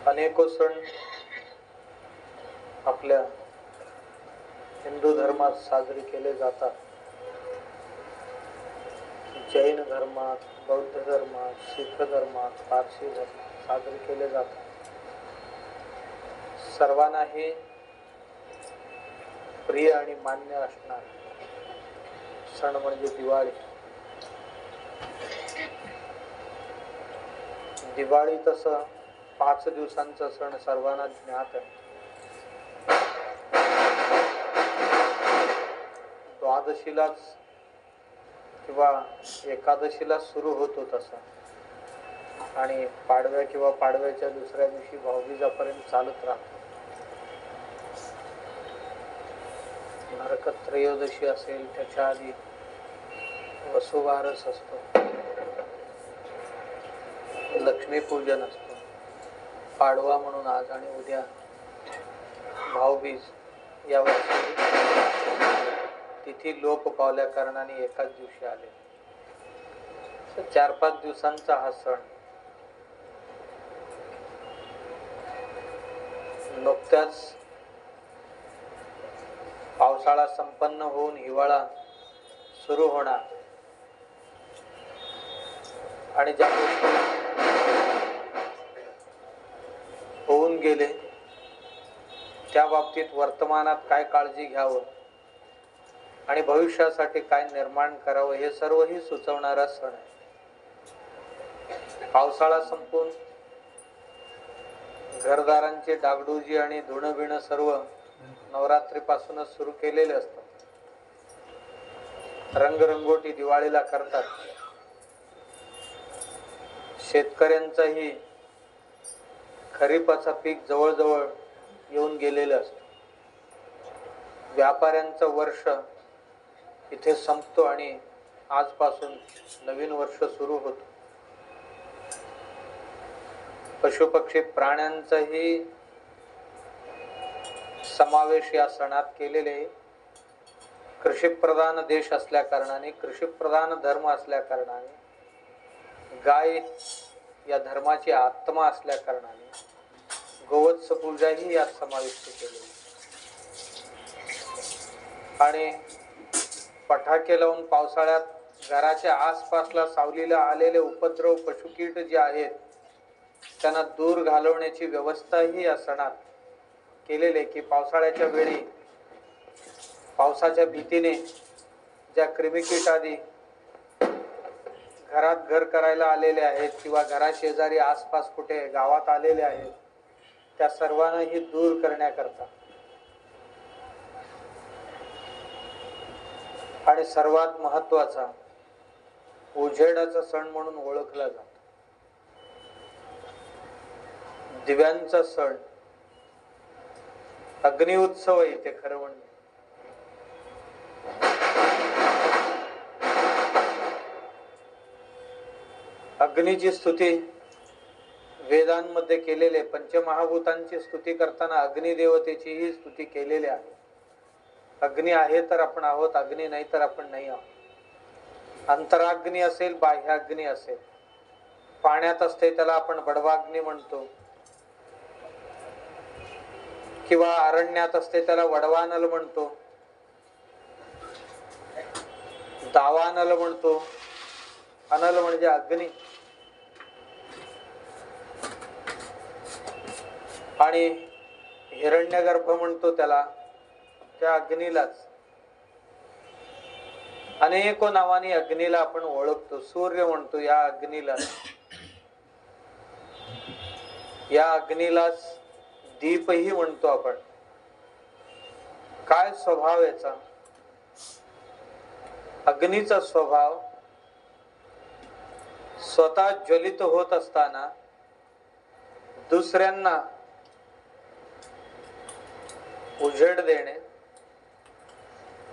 अनेको सण आपल्या हिंदू धर्मात साजरे केले जातात. जैन धर्मात, बौद्ध धर्मात, शीख धर्मात, पारसी धर्मात साजरे केले जातात. सर्वांना हे प्रिय आणि मान्य असणार सण म्हणजे दिवाळी. दिवाळी तसं 5 दिवसांचा सण सर्वांना ज्ञात आहे. द्वादशीलाच किंवा एकादशीला सुरू होतो तसा आणि पाडव्या किंवा पाडव्याच्या दुसऱ्या दिवशी भाऊबीजापर्यंत चालत राहतो. नरक त्रयोदशी असेल त्याच्या आधी वसुबारस असतो, लक्ष्मीपूजन असतो, पाडवा म्हणून आज आणि उद्या भाऊबीज. यावर्षी तिथी लोप पावल्या कारणाने एकाच दिवशी आले. 4-5 दिवसांचा हा सण. नुकत्याच पावसाळा संपन्न होऊन हिवाळा सुरू होणार आणि ज्या गोष्टी होऊन गेले त्या बाबतीत वर्तमानात काय काळजी घ्यावं आणि भविष्यासाठी काय निर्माण करावं हे सर्वही सुचवणारा सण आहे. पावसाळा संपून घरदारांची डागडुजी आणि धुणं बिणं सर्व नवरात्रीपासूनच सुरू केलेले असतात. रंगरंगोटी दिवाळीला करतात. शेतकऱ्यांचाही खरीपाचा पीक जवळजवळ येऊन गेलेलं असतं. व्यापाऱ्यांचं वर्ष इथे संपतो आणि आजपासून नवीन वर्ष सुरू होतं. पशुपक्षी प्राण्यांचाही समावेश या सणात केलेले. कृषीप्रधान देश असल्या कारणाने, कृषीप्रधान धर्म असल्या कारणाने, गाय या धर्माची आत्मा असल्या कारणाने गोवत्स पूजाही यात समाविष्ट केलेली. आणि पटाके लावून पावसाळ्यात घराच्या आसपासला सावलीला आलेले उपद्रव पशुकीट जे आहेत त्यांना दूर घालवण्याची व्यवस्थाही या सणात केलेले. की पावसाळ्याच्या वेळी पावसाच्या भीतीने ज्या क्रिमिकीट आधी घरात घर करायला आलेले आहेत किंवा घराशेजारी आसपास कुठे गावात आलेले आहेत त्या सर्वांनाही दूर करण्याकरता आणि सर्वात महत्वाचा उजेडाचा सण म्हणून ओळखला जातो. दिव्यांचा सण, अग्नि उत्सव आहे ते खरं म्हणजे. अग्नीची स्तुती वेदांमध्ये केलेले, पंचमहाभूतांची स्तुती करताना अग्निदेवतेचीही स्तुती केलेली आहे. अग्नी आहे तर आपण आहोत, अग्नी नाही तर आपण नाही आहोत. अंतराग्नी असेल, बाह्याग्नी असेल. पाण्यात असते त्याला आपण बडवाग्नी म्हणतो किंवा अरण्यात असते त्याला वडवानल म्हणतो, दावानल म्हणतो. अनल म्हणजे अग्नी. आणि हिरण्यगर्भ म्हणतो त्याला, त्या अग्नीलाच. अनेको नावाने अग्नीला आपण ओळखतो. सूर्य म्हणतो या अग्नीला. या अग्नीलाच दीपही म्हणतो आपण. काय स्वभाव याचा? अग्नीचा स्वभाव स्वतः ज्वलित होत असताना दुसऱ्यांना उजेड देणे,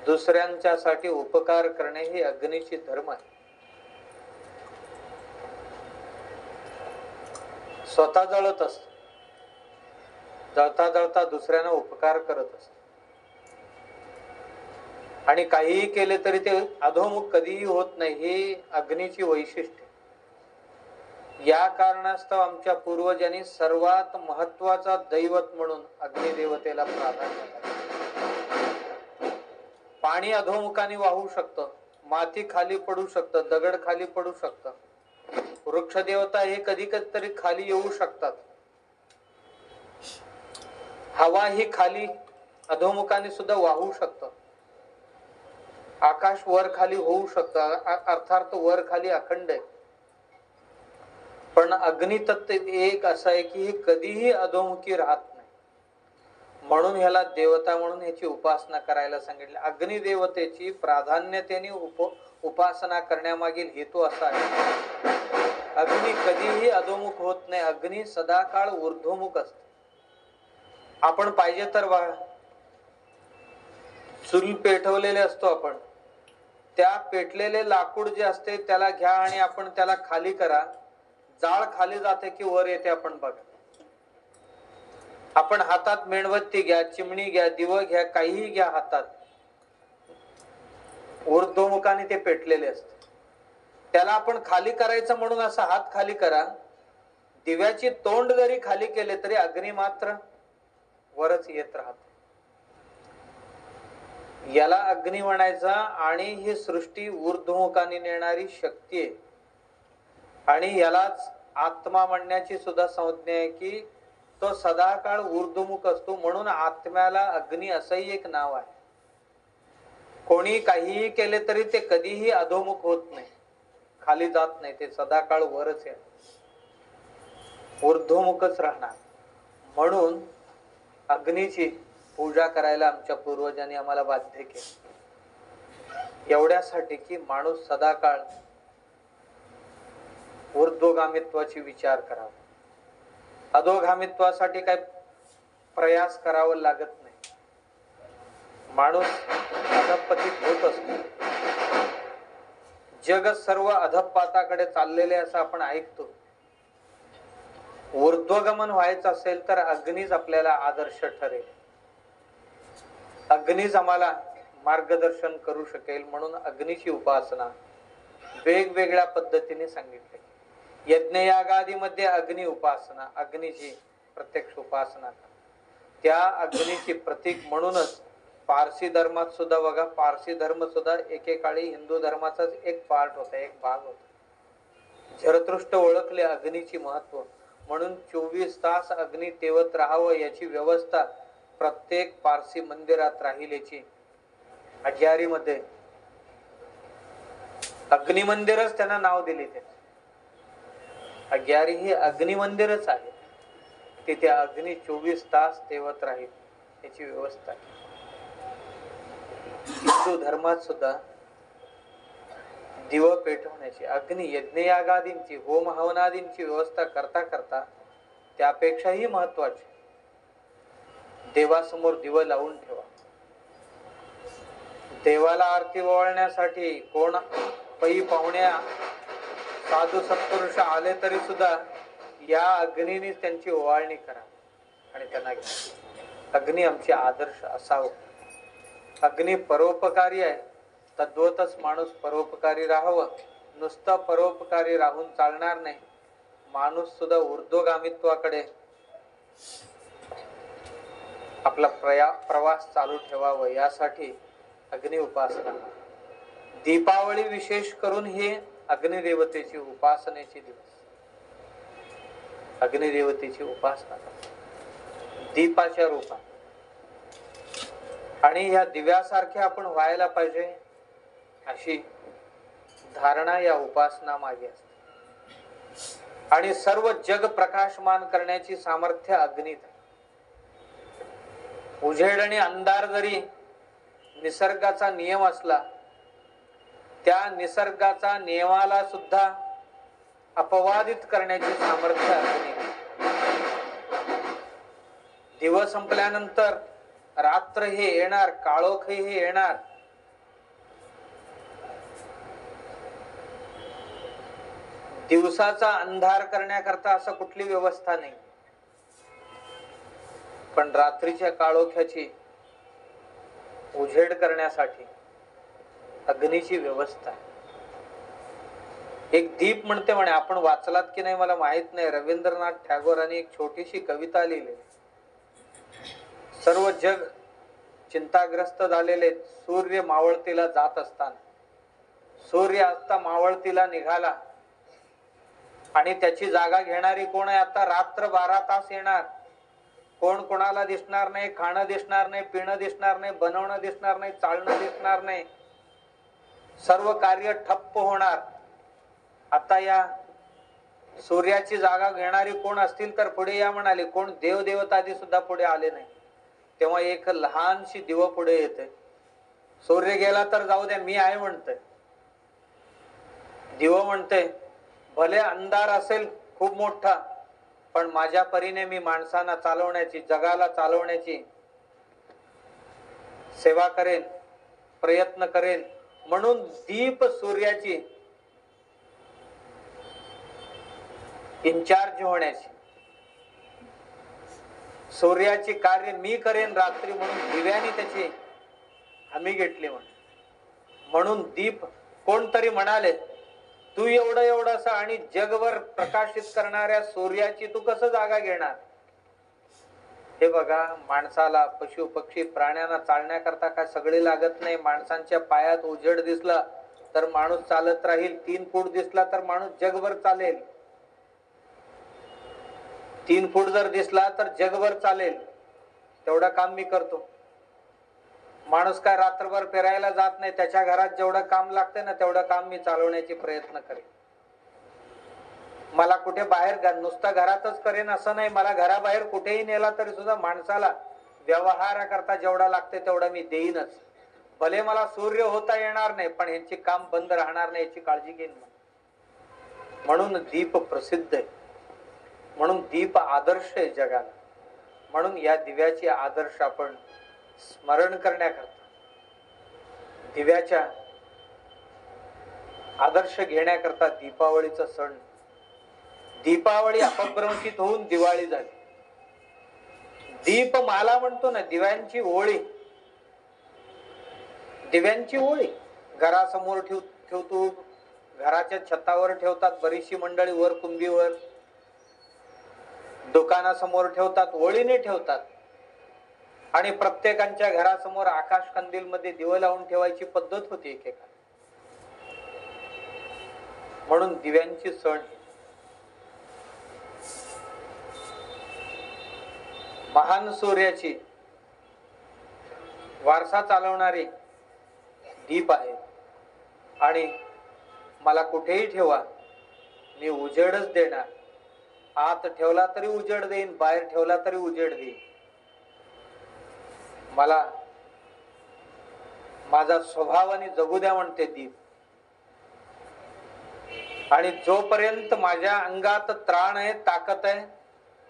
दुसऱ्यांच्यासाठी उपकार करणे ही अग्नीची धर्म आहे. स्वतः जळत असतो, जळता जळता दुसऱ्यांना उपकार करत असतो. आणि काहीही केले तरी ते अधोमुख कधीही होत नाही. ही अग्नीची वैशिष्ट्य. या कारणास्तव आमच्या पूर्वजांनी सर्वात महत्वाचा दैवत म्हणून अग्निदेवतेला प्राधान्य दिले. पाणी अधोमुखाने वाहू शकतं, माती खाली पडू शकतं, दगड खाली पडू शकतं, वृक्ष देवता हे कधी तरी खाली येऊ शकतात, हवा ही खाली अधोमुखाने सुद्धा वाहू शकतं, आकाश वर खाली होऊ शकतं, अर्थात वर खाली अखंड आहे. पण अग्नितत्व एक असं आहे की हे कधीही अधोमुखी राहत नाही, म्हणून ह्याला देवता म्हणून ह्याची उपासना करायला सांगितले. अग्निदेवतेची प्राधान्यतेने उपासना करण्यामागील हेतू असा आहे, अग्नी कधीही अधोमुख होत नाही, अग्नी सदाकाळ ऊर्ध्वमुख असते. आपण पाहिजे तर चूल पेटवलेले असतो आपण, त्या पेटलेले लाकूड जे असते त्याला घ्या आणि आपण त्याला खाली करा, जाळ खाली जाते की वर येते आपण बघा. आपण हातात मेणबत्ती घ्या, चिमणी घ्या, दिवं घ्या, काहीही घ्या हातात, ऊर्ध्वमुखाने ते पेटलेले असते. त्याला आपण खाली करायचं म्हणून असा हात खाली करा, दिव्याची तोंड जरी खाली केले तरी अग्नी मात्र वरच येत राहतो. याला अग्नी म्हणायचा. आणि ही सृष्टी ऊर्ध्वमुखाने नेणारी शक्ती आहे. आणि यालाच आत्मा म्हणण्याची सुद्धा संज्ञा आहे की तो सदाकाळ ऊर्ध्वमुख असतो, म्हणून आत्म्याला अग्नी असंही एक नाव आहे. कोणी काहीही केले तरी ते कधीही अधोमुख होत नाही, खाली जात नाही, ते सदाकाळ वरच आहे, ऊर्ध्वमुखच राहणार. म्हणून अग्नीची पूजा करायला आमच्या पूर्वजांनी आम्हाला बाध्य केले, एवढ्यासाठी की माणूस सदाकाळ ऊर्ध्वगामित्वाची विचार करावा. अधोगामित्वासाठी काही प्रयास करावा लागत नाही. माणूस अधपतित होत असतो. जग सर्व अधपाताकडे चाललेले असं आपण ऐकतो. ऊर्ध्वगमन व्हायचं असेल तर अग्नीच आपल्याला आदर्श ठरेल, अग्नीच आम्हाला मार्गदर्शन करू शकेल. म्हणून अग्नीची उपासना वेगवेगळ्या पद्धतीने सांगितली. यज्ञयागादीमध्ये अग्नी उपासना, अग्नीची प्रत्यक्ष उपासना, त्या अग्नीची प्रतीक म्हणूनच पारसी धर्मात सुद्धा बघा, पारसी धर्म सुद्धा एकेकाळी हिंदू धर्माचाच एक पार्ट होता, एक भाग होता. झरतृष्ट ओळखले अग्नीची महत्व, म्हणून 24 तास अग्नी तेवत राहावं याची व्यवस्था प्रत्येक पारसी मंदिरात राहील. याची अग्यारीमध्ये अग्निमंदिरच त्यांना नाव दिले. ते अग्यारी हे अग्निमंदिरच आहे, तिथे अग्नी 24 तास तेवत राहील याची व्यवस्था. हिंदू धर्मात सुद्धा दिव पेटवण्याची, अग्नी यज्ञयागादींची, होम हवनादींची व्यवस्था करता करता त्यापेक्षाही महत्वाची देवासमोर दिव लावून ठेवा. देवाला आरती ओवाळण्यासाठी कोण पै पाहुण्या साधू सत्पुरुष आले तरी सुद्धा या अग्नीने त्यांची ओवाळणी करा आणि त्यांना घ्या. अग्नी आमचे आदर्श असावं. अग्नी परोपकारी आहे, तद्वतच माणूस परोपकारी राहावं. नुसतं परोपकारी राहून चालणार नाही, माणूस सुद्धा ऊर्ध्वगामित्वाकडे आपला प्रवास चालू ठेवावं. यासाठी अग्नि उपासना. दीपावली विशेष करून हे अग्निदेवतेची उपासनेचे दिवस, अग्निदेवतेची उपासना दीपाच्या रूपात. आणि ह्या दिव्यासारखे आपण व्हायला पाहिजे अशी धारणा या उपासना मागे असते. आणि सर्व जग प्रकाशमान करण्याची सामर्थ्य अग्नीत. उजेड आणि अंधार जरी निसर्गाचा नियम असला, त्या निसर्गाचा नियमाला सुद्धा अपवादित करण्याची सामर्थ्य अग्नी. दिवस संपल्यानंतर रात्र हे येणार, काळोख हे येणार. दिवसाचा अंधार करण्याकरता असं कुठली व्यवस्था नाही, पण रात्रीच्या काळोख्याची उजेड करण्यासाठी अग्नीची व्यवस्था. एक दीप म्हणते म्हणे, आपण वाचलात की नाही मला माहित नाही, रवींद्रनाथ टागोरांनी एक छोटीशी कविता लिहिली. सर्व जग चिंताग्रस्त झालेले, सूर्य मावळतीला जात असताना, सूर्य आता मावळतीला निघाला आणि त्याची जागा घेणारी कोण आहे? आता रात्र 12 तास येणार, कोण कोणाला दिसणार नाही, खाणं दिसणार नाही, पिणं दिसणार नाही, बनवणं दिसणार नाही, चालणं दिसणार नाही, सर्व कार्य ठप्प होणार. आता या सूर्याची जागा घेणारी कोण असतील तर पुढे या म्हणाले. कोण देवदेवतादी सुद्धा पुढे आले नाही. तेव्हा एक लहानशी दिव पुढे येते. सूर्य गेला तर जाऊ द्या, मी आहे म्हणतोय. दिव म्हणते, भले अंधार असेल खूप मोठा, पण माझ्या परीने मी माणसांना चालवण्याची, जगाला चालवण्याची सेवा करेन, प्रयत्न करेन. म्हणून दीप सूर्याची इन्चार्ज होण्याची, सूर्याची कार्य मी करेन रात्री, म्हणून दिव्याने त्याची हमी घेतली. म्हणून दीप, कोणतरी म्हणाले, तू एवढं एवढंसं आणि जगभर प्रकाशित करणाऱ्या सूर्याची तू कसं जागा घेणार? हे बघा, माणसाला, पशु पक्षी प्राण्यांना चालण्याकरता काय सगळे लागत नाही. माणसांच्या पायात उजेड दिसला तर माणूस चालत राहील, 3 फूट दिसला तर माणूस जगभर चालेल, 3 फूट जर दिसला तर जगभर चालेल. तेवढं काम मी करतो. माणूस काय रात्रभर फिरायला जात नाही, त्याच्या घरात जेवढं काम लागतं ना तेवढं काम मी चालवण्याचे प्रयत्न करेन. मला कुठे बाहेर, नुसतं घरातच करेन असं नाही, मला घराबाहेर कुठेही नेला तरी सुद्धा माणसाला व्यवहाराकरता जेवढा लागते तेवढा मी देईनच. भले मला सूर्य होता येणार नाही, पण यांचे काम बंद राहणार नाही याची काळजी घेईन. म्हणून दीप प्रसिद्ध आहे, म्हणून दीप आदर्श आहे जगाला. म्हणून या दिव्याचे आदर्श आपण स्मरण करण्याकरता, दिव्याच्या आदर्श घेण्याकरता दीपावलीचा सण. दीपावली अपभ्रंशित होऊन दिवाळी झाली. दीपमाला म्हणतो ना, दिव्यांची ओळी, दिव्यांची ओळी घरासमोर ठेवतो, घराच्या छतावर ठेवतात बरीचशी मंडळी, वर कुंभीवर, दुकानासमोर ठेवतात, ओळीने ठेवतात. आणि प्रत्येकाच्या घरासमोर आकाश कंदील मध्ये दिवं लावून ठेवायची पद्धत होती एकेका. म्हणून दिव्यांची सण. महान सूर्याची वारसा चालवणारी दीप आहे. आणि मला कुठेही ठेवा, मी उजेडच देणार. आत ठेवला तरी उजेड देईन, बाहेर ठेवला तरी उजेड देईन. मला माझा स्वभावाने जगू द्या म्हणते दीप. आणि जोपर्यंत माझ्या अंगात त्राण आहे, ताकद आहे,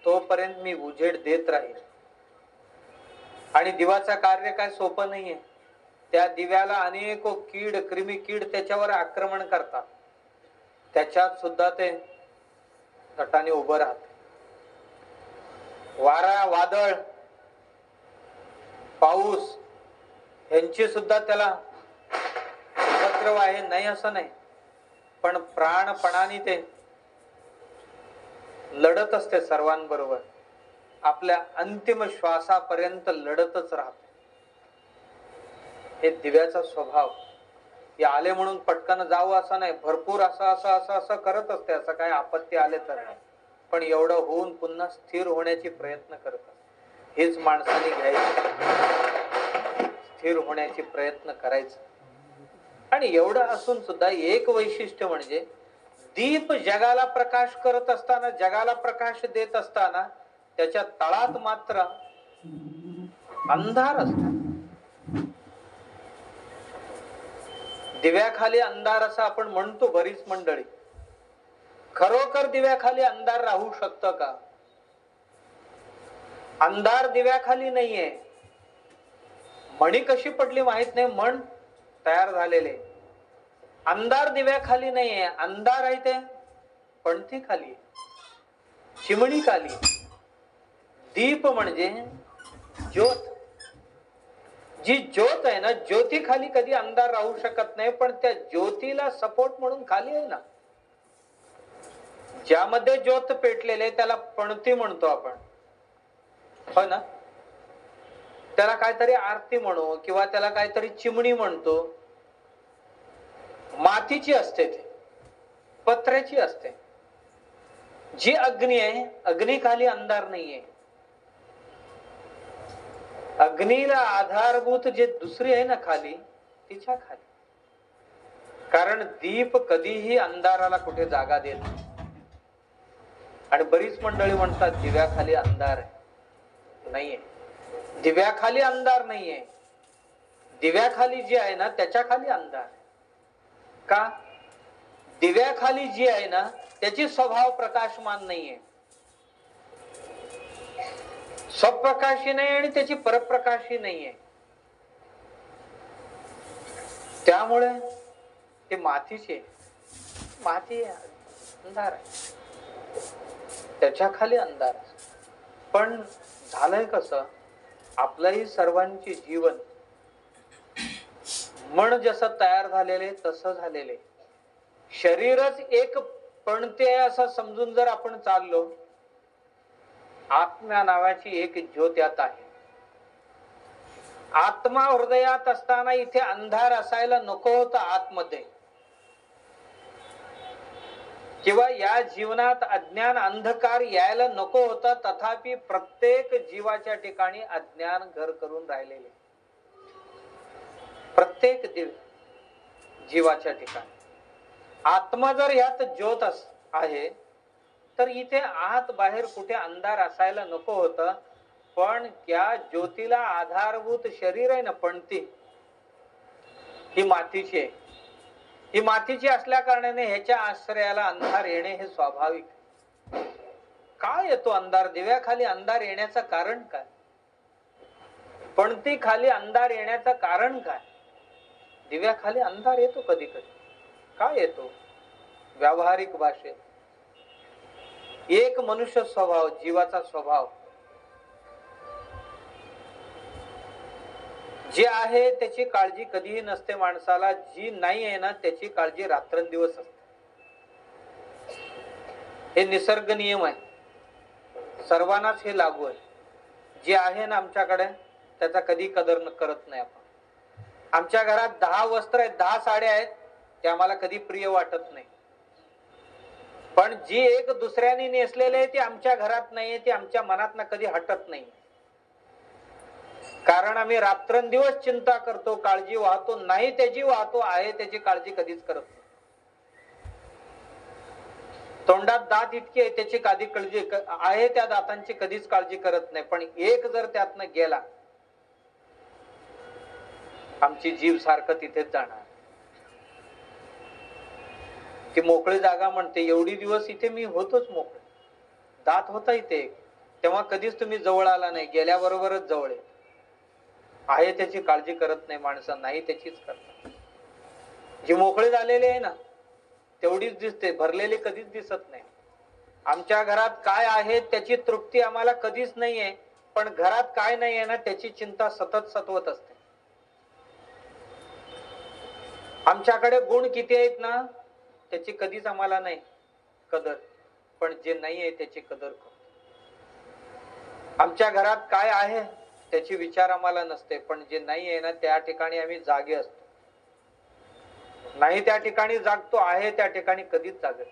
तोपर्यंत मी उजेड देत राहील. आणि दिवाचं कार्य काय सोपं नाहीये. त्या दिव्याला अनेक कीड, कृमी कीड त्याच्यावर आक्रमण करतात. त्याच्यात सुद्धा ते तटाने उभं राहते. वारा, वादळ, पाऊस यांची सुद्धा त्याला उपद्रव आहे, नाही असं नाही. पण प्राणपणाने ते लढत असते सर्वांबरोबर. आपल्या अंतिम श्वासापर्यंत लढतच राहते. हे दिव्याचा स्वभाव. हे आले म्हणून पटकन जावं असं नाही, भरपूर असं करत असते. असं काय आपत्ती आले तर, पण एवढं होऊन पुन्हा स्थिर होण्याची प्रयत्न करत असते. हेच माणसाने घ्यायचं, स्थिर होण्याची प्रयत्न करायचं. आणि एवढं असून सुद्धा एक वैशिष्ट्य म्हणजे दीप जगाला प्रकाश करत असताना, जगाला प्रकाश देत असताना त्याच्या तळात मात्र अंधार असतो. दिव्याखाली अंधार असं आपण म्हणतो बरीच मंडळी. खरोखर दिव्याखाली अंधार राहू शकतं का? अंधार दिव्याखाली नाहीये. मणी कशी पडली माहित नाही, मण तयार झालेले. अंधार दिव्याखाली नाहीये, अंधार आहे ते पणती खाली, चिमणी खाली. दीप म्हणजे ज्योत. जी ज्योत आहे ना, ज्योती खाली कधी अंधार राहू शकत नाही. पण त्या ज्योतीला सपोर्ट म्हणून खाली आहे ना, ज्यामध्ये ज्योत पेटलेले त्याला पणती म्हणतो आपण, हो ना. त्याला काहीतरी आरती म्हणू किंवा त्याला काहीतरी चिमणी म्हणतो. मातीची असते, ती पत्र्याची असते. जी अग्नी आहे, अग्नीखाली अंधार नाहीये. अग्नीला आधारभूत जे दुसरी आहे ना खाली, तिच्या खाली. कारण दीप कधीही अंधाराला कुठे जागा देत नाही. आणि बरीच मंडळी म्हणतात दिव्याखाली अंधार आहे. नाहीये, दिव्याखाली अंधार नाहीये. दिव्याखाली जी आहे ना त्याच्या खाली अंधार. का? दिव्याखाली जी आहे ना त्याची स्वभाव प्रकाशमान नाहीये, स्वप्रकाशी नाही आणि त्याची परप्रकाशी नाहीये. त्यामुळे ते मातीचे, माती अंधार आहे, त्याच्या खाली अंधार. पण झालंय कसं, आपलंही सर्वांचे जीवन मन जसं तयार झालेले तसं झालेले. शरीरच एक पणते असं समजून जर आपण चाललो, आत्मा नावाची एक ज्योत यात आहे. आत्मा हृदयात असताना इथे अंधार असायला नको होता आतमध्ये, किंवा या जीवनात अज्ञान अंधकार यायला नको होता. तथापि प्रत्येक जीवाच्या ठिकाणी अज्ञान घर करून राहिलेले. प्रत्येक जीवाच्या ठिकाणी आत्मा जर यात ज्योत आहे तर इथे आत बाहेर कुठे अंधार असायला नको होतं. पण त्या ज्योतीला आधारभूत शरीर आहे ना, पणती, ही मातीची आहे. ही मातीची असल्या कारणाने ह्याच्या आश्रयाला अंधार येणे हे स्वाभाविक. काय येतो अंधार? दिव्याखाली अंधार येण्याचं कारण काय? पणती खाली अंधार येण्याचं कारण काय? दिव्याखाली अंधार येतो कधी कधी. काय येतो? व्यावहारिक भाषेत एक मनुष्य स्वभाव, जीवाचा स्वभाव जे आहे त्याची काळजी कधीही नसते माणसाला. जी नाही आहे ना त्याची काळजी रात्रंदिवस असते. हे निसर्ग नियम आहे, सर्वांनाच हे लागू आहे. जे आहे ना आमच्याकडे त्याचा कधी कदर करत नाही आपण. आमच्या घरात 10 वस्त्र आहेत, 10 साड्या आहेत, ते आम्हाला कधी प्रिय वाटत नाही. पण जी एक दुसऱ्याने नेसलेले आहे ती आमच्या घरात नाहीये, ती आमच्या मनात कधी हटत नाही. कारण आम्ही रात्रंदिवस चिंता करतो, काळजी वाहतो. नाही त्याची वाहतो, आहे त्याची काळजी कधीच करत नाही. तोंडात दात इतके त्याची कधी काळजी आहे, त्या दातांची कधीच काळजी करत नाही. पण एक जर त्यातनं गेला, आमची जीव सारखं तिथेच जाणार. ती मोकळी जागा म्हणते, एवढी दिवस इथे मी होतोच मोकळे, दात होता इथे, तेव्हा कधीच तुम्ही जवळ आला नाही, गेल्याबरोबरच जवळ आहे त्याची काळजी करत नाही माणसं. नाही त्याचीच करतात. जी मोकळे झालेले आहे ना तेवढीच दिसते, भरलेली कधीच दिसत नाही. आमच्या घरात काय आहे त्याची तृप्ती आम्हाला कधीच नाहीये, पण घरात काय नाहीये ना त्याची चिंता सतत सतवत असते. आमच्याकडे गुण किती आहेत ना त्याची कधीच आम्हाला नाही कदर, पण जे नाही आहे त्याची कदर करतो. आमच्या घरात काय आहे त्याची विचार आम्हाला नसते, पण जे नाही आहे ना त्या ठिकाणी आम्ही जागे असतो. नाही त्या ठिकाणी जागतो, आहे त्या ठिकाणी कधीच जागत.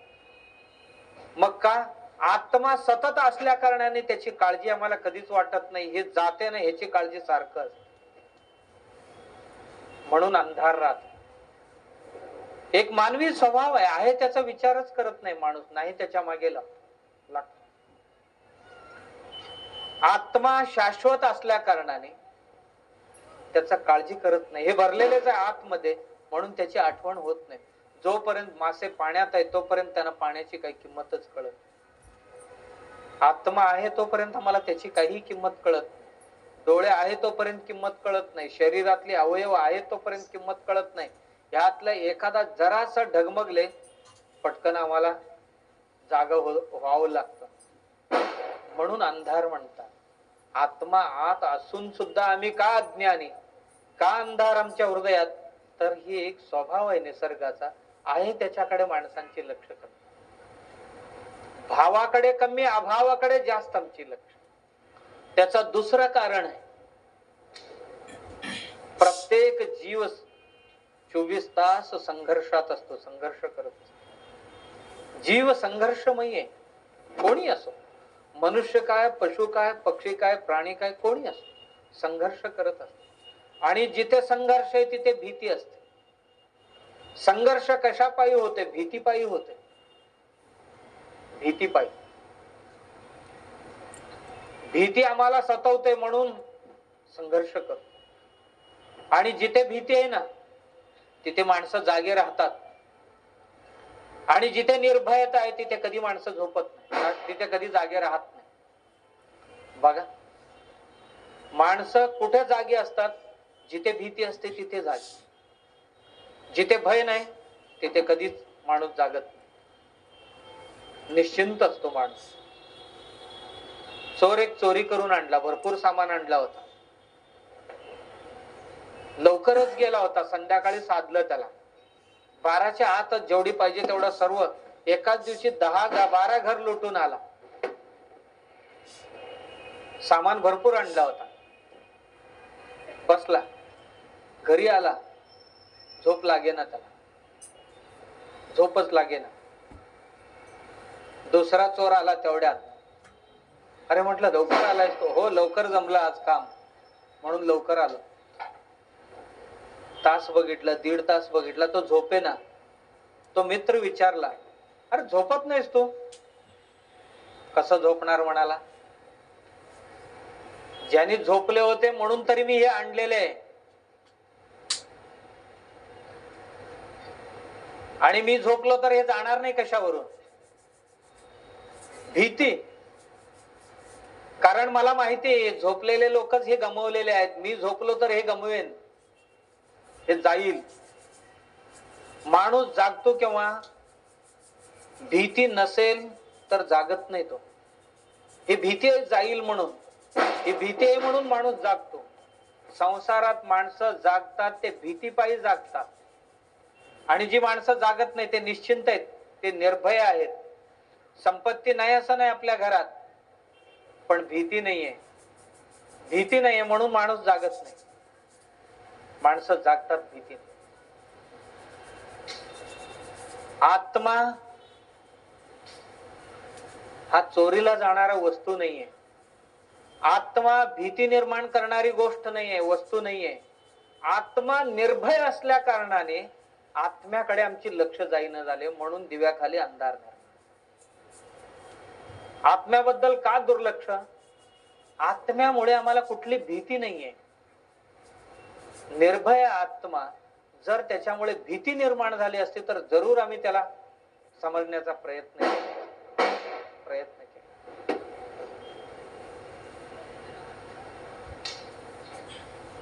मग का? आत्मा सतत असल्या कारणाने त्याची काळजी आम्हाला कधीच वाटत नाही. हे जाते ना ह्याची काळजी सारखं असते. म्हणून अंधार राहत. एक मानवी स्वभाव आहे त्याचा विचारच करत नाही माणूस, नाही त्याच्या मागे लागतो. आत्मा शाश्वत असल्या कारणाने त्याचा काळजी करत नाही. हे भरलेलेच आहे आतमध्ये, म्हणून त्याची आठवण होत नाही. जोपर्यंत मासे पाण्यात आहे तोपर्यंत त्यांना पाण्याची काही किंमतच कळत नाही. आत्मा आहे तोपर्यंत आम्हाला त्याची काही किंमत कळत नाही. डोळे आहे तोपर्यंत किंमत कळत नाही. शरीरातले अवयव आहेत तोपर्यंत किंमत कळत नाही. ह्यातलं एखादा जरासा ढगमगले पटकन आम्हाला जागा व्हावं लागतं. म्हणून अंधार म्हणतात. आत्मा आत असून सुद्धा आम्ही का अज्ञानी, का अंधार आमच्या हृदयात? तर ही एक स्वभाव आहे निसर्गाचा, आहे त्याच्याकडे माणसांची लक्ष करणे. भावाकडे कमी, अभावाकडे जास्त आमची लक्ष. त्याचं दुसरं कारण आहे, प्रत्येक जीव 24 तास संघर्षात असतो, संघर्ष करत असतो. जीव संघर्षमयी आहे. कोणी असो, मनुष्य काय, पशु काय, पक्षी काय, प्राणी काय, कोणी असो, संघर्ष करत असतो. आणि जिथे संघर्ष आहे तिथे भीती असते. संघर्ष कशापायी होते? भीतीपायी होते. भीतीपायी. भीती आम्हाला सतवते म्हणून संघर्ष करतो. आणि जिथे भीती आहे ना तिथे माणसं जागे राहतात. आणि जिथे निर्भयता आहे तिथे कधी माणसं झोपत नाही, तिथे कधी जागे राहत नाही. बघा, माणसं कुठे जागी असतात? जिथे भीती असते तिथे जागी. जिथे भय नाही तिथे कधीच माणूस जागत नाही. निश्चिंत असतो माणूस. चोर एक चोरी करून आणला, भरपूर सामान आणला होता, लवकरच गेला होता. संध्याकाळी साधलं त्याला. 12च्या आतच जेवढी पाहिजे तेवढं सर्व एकाच दिवशी 10-12 घर लुटून आला. सामान भरपूर आणला होता. बसला, घरी आला, झोप लागेना त्याला, झोपच लागेना. दुसरा चोर आला तेवढ्यात. अरे म्हटलं लवकर आलायस तो? हो, लवकर जमला आज काम म्हणून लवकर आलो. तास बघितला, 1.5 तास बघितला, तो झोपेना. तो मित्र विचारला, अरे झोपत नाहीस तू? कसं झोपणार म्हणाला. ज्यांनी झोपले होते म्हणून तरी मी हे आणलेले आहे. आणि मी झोपलो तर हे जाणार नाही कशावरून? भीती. कारण मला माहिती आहे झोपलेले लोकच हे गमवलेले आहेत. मी झोपलो तर हे गमवेन, हे जाईल. माणूस जागतो केव्हा? भीती नसेल तर जागत नाही तो. ही भीती आहे जाईल म्हणून, ही भीती आहे म्हणून माणूस जागतो. संसारात माणसं जागतात ते भीतीपायी जागतात. आणि जी माणसं जागत नाही ते निश्चिंत आहेत, ते निर्भय आहेत. संपत्ती नाही असं नाही आपल्या घरात, पण भीती नाहीये. भीती नाहीये म्हणून माणूस जागत नाही. माणसं जागतात भीती. आत्मा हा चोरीला जाणारा वस्तू नाहीये. आत्मा भीती निर्माण करणारी गोष्ट नाहीये, वस्तू नाहीये. आत्मा निर्भय असल्या कारणाने आत्म्याकडे आमची लक्ष जाईना झाले, म्हणून दिव्याखाली अंधार नाही. आत्म्याबद्दल का दुर्लक्ष? आत्म्यामुळे आम्हाला कुठली भीती नाहीये. निर्भय आत्मा जर त्याच्यामुळे भीती निर्माण झाली असती तर जरूर आम्ही त्याला समजण्याचा प्रयत्न केला.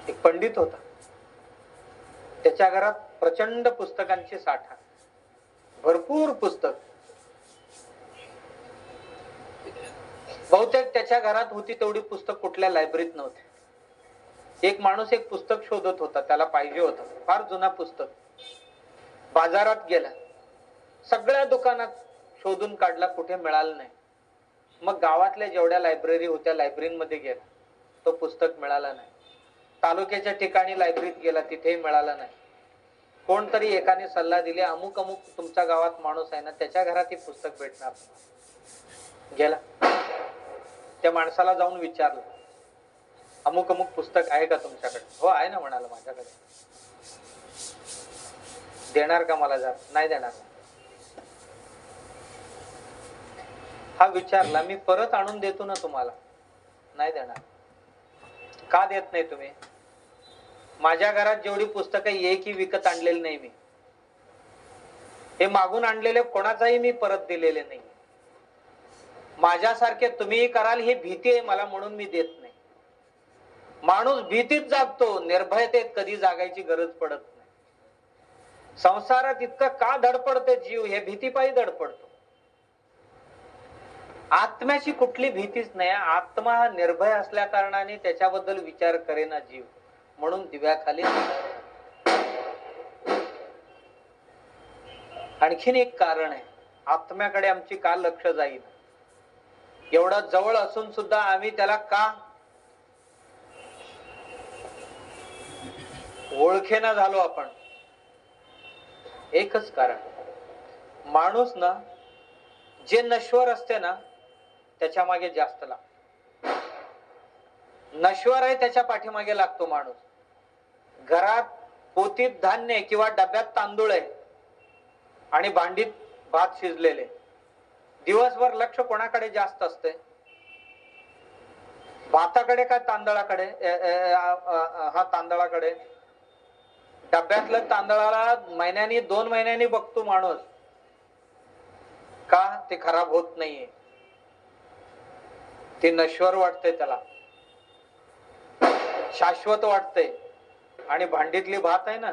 एक पंडित होता, त्याच्या घरात प्रचंड पुस्तकांची साठा, भरपूर पुस्तक. बहुतेक त्याच्या घरात होती तेवढी पुस्तक कुठल्या लायब्ररीत नव्हती. एक माणूस एक पुस्तक शोधत होता, त्याला पाहिजे होतं, फार जुना पुस्तक. बाजारात गेला, सगळ्या दुकानात शोधून काढला, कुठे मिळालं नाही. मग गावातल्या जेवढ्या लायब्ररी होत्या लायब्ररीमध्ये गेला, तो पुस्तक मिळाला नाही. तालुक्याच्या ठिकाणी लायब्ररीत गेला, तिथेही मिळाला नाही. कोणतरी एकाने सल्ला दिले, अमुक अमुक तुमच्या गावात माणूस आहे ना, त्याच्या घरात हे पुस्तक भेटणार. गेला, त्या माणसाला जाऊन विचारलं, अमुक अमुक पुस्तक आहे का तुमच्याकडे? हो आहे ना म्हणाला, माझ्याकडे. देणार का मला? जर नाही देणार. हा विचारला, मी परत आणून देतो ना तुम्हाला. नाही देणार. का देत नाही तुम्ही? माझ्या घरात जेवढी पुस्तकं एकही विकत आणलेली नाही मी. हे मागून आणलेले कोणाचाही मी परत दिलेले नाही. माझ्यासारखे तुम्ही कराल ही भीती आहे मला, म्हणून मी देत नाही. माणूस भीतीत जागतो, निर्भयतेत कधी जागायची गरज पडत नाही. संसारात इतकं का धडपडते जीव? हे भीतीपायी धडपडतो. आत्म्याची कुठली भीतीच नाही. आत्मा हा निर्भय असल्या कारणाने त्याच्याबद्दल विचार करेना जीव, म्हणून दिव्याखाली. आणखीन एक कारण आहे, आत्म्याकडे आमची का लक्ष जाईल? एवढा जवळ असून सुद्धा आम्ही त्याला का ओळखेना झालो आपण? एकच कारण, माणूस ना जे नश्वर असते ना त्याच्या मागे जास्त लागतो. नश्वर आहे त्याच्या पाठीमागे लागतो माणूस. घरात पोतीत धान्य किंवा डब्यात तांदूळ आहे आणि भांडीत भात शिजलेले, दिवसभर लक्ष कोणाकडे जास्त असते? भाताकडे का तांदळाकडे? हा तांदळाकडे. डब्यातलं तांदळाला महिन्यानी 2 महिन्यांनी बघतो माणूस, का ते खराब होत नाहीये, ते नश्वर वाटतंय, त्याला शाश्वत वाटतंय. आणि भांडीतली भात आहे ना,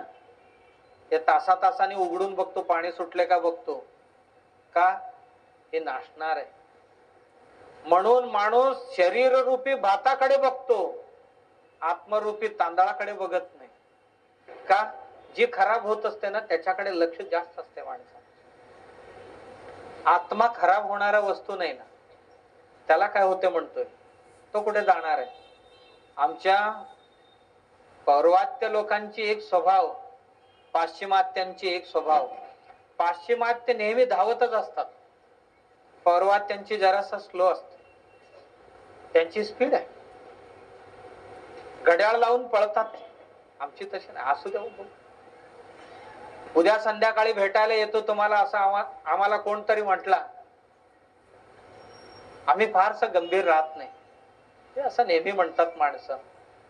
ते तासा तासाने उघडून बघतो, पाणी सुटले का बघतो, का हे नाशणार आहे. म्हणून माणूस शरीर रूपी भाताकडे बघतो, आत्मरूपी तांदळाकडे बघत नाही. का? जी खराब होत असते ना त्याच्याकडे लक्ष जास्त असते माणसाचं. आत्मा खराब होणारा वस्तू नाही ना, त्याला काय होते म्हणतोय, तो कुठे जाणार आहे? आमच्या पौर्वात्य लोकांची एक स्वभाव, पाश्चिमात्यांची एक स्वभाव. पाश्चिमात्य नेहमी धावतच असतात, पौर्वात्यांची जरासा स्लो असते. त्यांची स्पीड आहे, घड्याळ लावून पळतात. आमची तशी नाही. असू द्या, उद्या संध्याकाळी भेटायला येतो तुम्हाला असं आम्हाला कोणतरी म्हटला, आम्ही फारसं गंभीर राहत नाही. ते असं नेहमी म्हणतात माणसं.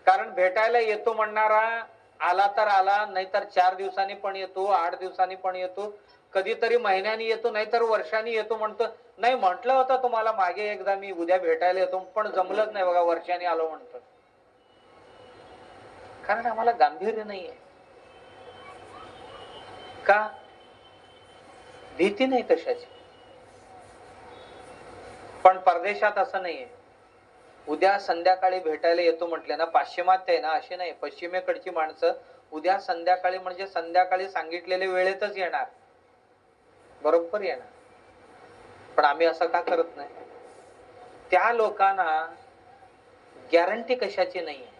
कारण भेटायला येतो म्हणणारा आला तर आला, नाहीतर 4 दिवसांनी पण येतो, 8 दिवसांनी पण येतो, कधीतरी महिन्यानी येतो, नाहीतर वर्षांनी येतो. म्हणतो नाही, म्हटलं होतं तुम्हाला मागे एकदा मी उद्या भेटायला येतो, पण जमलंच नाही बघा, वर्षांनी आलो म्हणतो. कारण आम्हाला गांभीर्य नाहीये. का? भीती नाही कशाची. पण परदेशात असं नाहीये. उद्या संध्याकाळी भेटायला येतो म्हटले ना, पाश्चिमात्य आहे ना, अशी नाही. पश्चिमेकडची माणसं उद्या संध्याकाळी म्हणजे संध्याकाळी सांगितलेल्या वेळेतच येणार, बरोबर येणार. पण आम्ही असं का करत नाही? त्या लोकांना गॅरंटी कशाची नाहीये,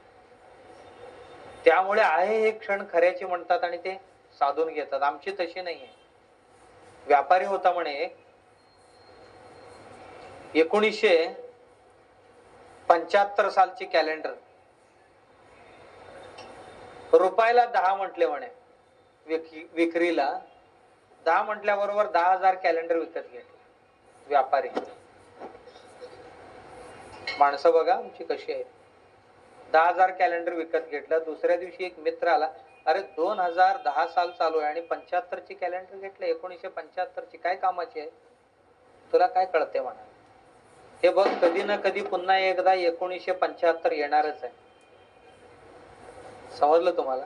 त्यामुळे आहे हे क्षण खऱ्याची म्हणतात आणि ते साधून घेतात. आमची तशी नाहीये. व्यापारी होता म्हणे, 1975 सालची कॅलेंडर रुपयाला 10 म्हटले म्हणे, विक्रीला 10 म्हटल्याबरोबर 10,000 कॅलेंडर विकत घेतले व्यापारी. माणसं बघा आमची कशी आहे. 10,000 कॅलेंडर विकत घेतलं. दुसऱ्या दिवशी एक मित्र आला, अरे 2010 साल चालू आहे आणि 75 ची कॅलेंडर घेतलं, 1975 ची काय कामाची आहे, तुला काय कळते म्हणा. हे बघ, कधी ना कधी पुन्हा एकदा 1975 येणारच आहे. समजलं तुम्हाला?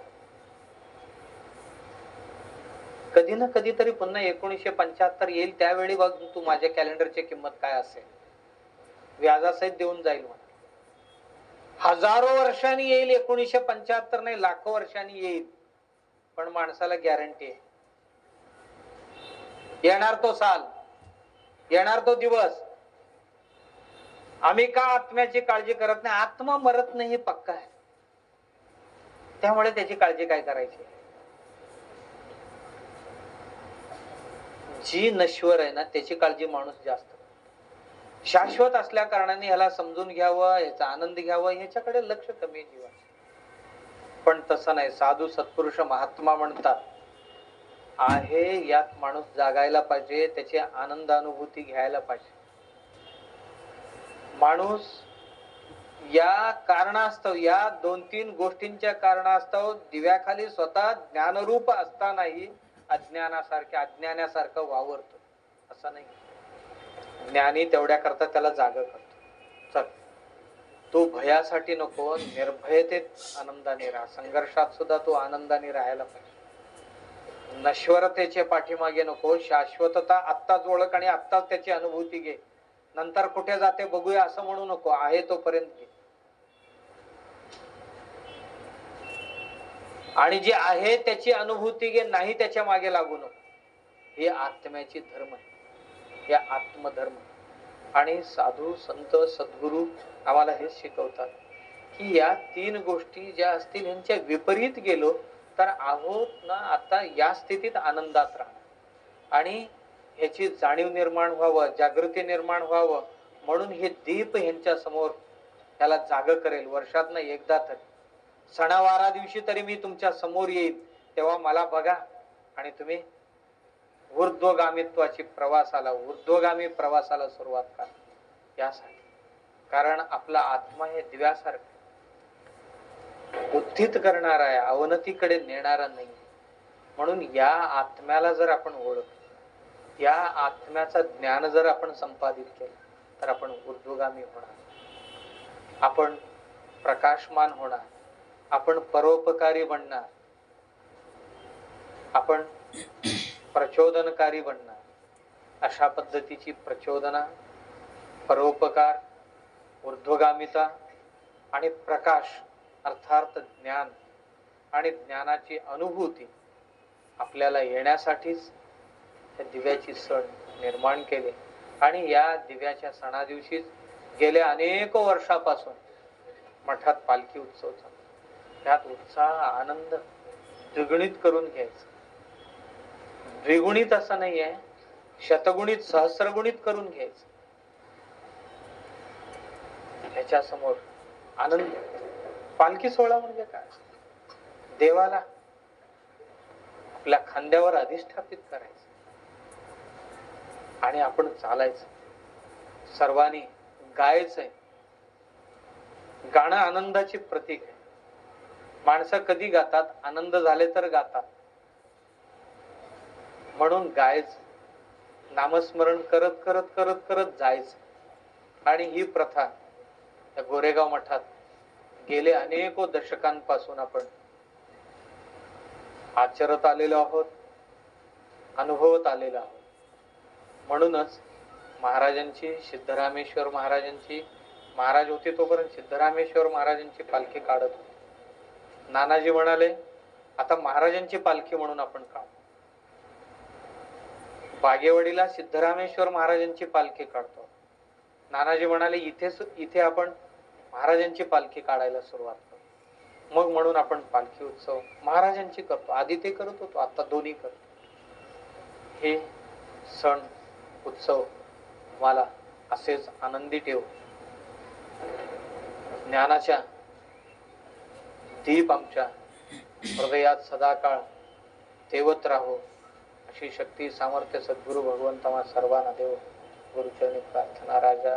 कधी ना कधीतरी पुन्हा 1975 येईल, त्यावेळी बघ तू माझ्या कॅलेंडरची किंमत काय असेल. व्याजासहित देऊन जाईल म्हणा. हजारो वर्षांनी येईल 1975 नाही, लाखो वर्षांनी येईल, पण माणसाला गॅरंटी आहे. येणार तो साल, येणार तो दिवस. आम्ही का आत्म्याची काळजी करत नाही? आत्मा मरत नाही हे पक्का आहे, त्यामुळे त्याची काळजी काय करायची? जी नश्वर आहे ना त्याची काळजी माणूस जास्त. शाश्वत असल्या कारणाने ह्याला समजून घ्यावं, ह्याचा आनंद घ्यावा, ह्याच्याकडे लक्ष कमी जीवाचं. पण तसं नाही. साधू सत्पुरुष महात्मा म्हणतात, आहे यात माणूस जागायला पाहिजे, त्याची आनंद अनुभूती घ्यायला पाहिजे. माणूस या कारणास्तव, या 2-3 गोष्टींच्या कारणास्तव दिव्याखाली स्वतः ज्ञानरूप असतानाही अज्ञानासारखं वावरतो. असं नाही. ज्ञानी तेवढ्या करता त्याला जागा करतो. चल, तू भयासाठी नको, निर्भयतेत आनंदाने राहा. संघर्षात सुद्धा तू आनंदाने राहायला पाहिजे. नश्वरतेचे पाठीमागे नको, शाश्वतता आत्ताच ओळख आणि आत्ताच त्याची अनुभूती घे. नंतर कुठे जाते बघूया असं म्हणू नको, आहे तोपर्यंत घे. आणि जे आहे त्याची अनुभूती घे, नाही त्याच्या मागे लागू नको. हे आत्म्याची धर्म आहे, हे आत्मधर्म. आणि साधू संत सद्गुरू आम्हाला हेच शिकवतात की या तीन गोष्टी ज्या असतील यांच्या विपरीत गेलो तर आहोत ना आता या स्थितीत आनंदात राहणार. आणि ह्याची जाणीव निर्माण व्हावं, जागृती निर्माण व्हावं म्हणून हे दीप ह्यांच्या समोर त्याला जाग करेल. वर्षात ना एकदा तरी, सणावारा दिवशी तरी मी तुमच्या समोर येईल, तेव्हा मला बघा आणि तुम्ही ऊर्ध्वगामी प्रवासाला सुरुवात करा. यासाठी, कारण आपला आत्मा हे दिव्यासारखं उत्थित करणारा आहे, अवनतीकडे नेणारा नाही. म्हणून या आत्म्याला जर आपण ओळखलं, या आत्म्याचं ज्ञान जर आपण संपादित केलं तर आपण ऊर्ध्वगामी होणार, आपण प्रकाशमान होणार, आपण परोपकारी बनणार, आपण प्रचोदनकारी बनणार. अशा पद्धतीची प्रचोदना, परोपकार, ऊर्ध्वगामिता आणि प्रकाश अर्थात ज्ञान आणि ज्ञानाची अनुभूती आपल्याला येण्यासाठीच त्या दिव्याची सण निर्माण केले. आणि या दिव्याच्या सणा दिवशीच गेल्या अनेक वर्षापासून मठात पालखी उत्सव चालतो. त्यात उत्साह, आनंद द्विगुणित करून घ्यायचा. द्विगुणित असं नाही आहे, शतगुणित सहस्रगुणित करून घ्यायचं. ह्याच्या समोर आनंद. पालखी सोहळा म्हणजे काय? देवाला आपल्या खांद्यावर अधिष्ठापित करायचं आणि आपण चालायचं. सर्वांनी गायचंय. गाणं आनंदाची प्रतीक आहे. माणसं कधी गातात? आनंद झाले तर गातात. म्हणून गायचं, नामस्मरण करत करत करत करत जायचं. आणि ही प्रथा त्या गोरेगाव मठात गेले अनेको दशकांपासून आपण आचरत आलेलो आहोत, अनुभवत आलेलो आहोत. म्हणूनच महाराजांची, सिद्धरामेश्वर महाराजांची, महाराज होते तोपर्यंत सिद्धरामेश्वर महाराजांची पालखी काढत होते. नानाजी म्हणाले आता महाराजांची पालखी म्हणून आपण काढू. बागेवाडीला सिद्धरामेश्वर महाराजांची पालखी काढतो. नानाजी म्हणाले इथे आपण महाराजांची पालखी काढायला सुरुवात करू. मग म्हणून आपण पालखी उत्सव महाराजांची करतो. आधी ते करत होतो, आता दोन्ही करतो. हे सण उत्सव मला असेच आनंदी ठेव. ज्ञानाच्या दीप आमच्या हृदयात सदाकाळ तेवत राहो अशी शक्ती, सामर्थ्य सद्गुरु भगवंत सर्वांना देव. गुरुचरणी प्रार्थना. राजा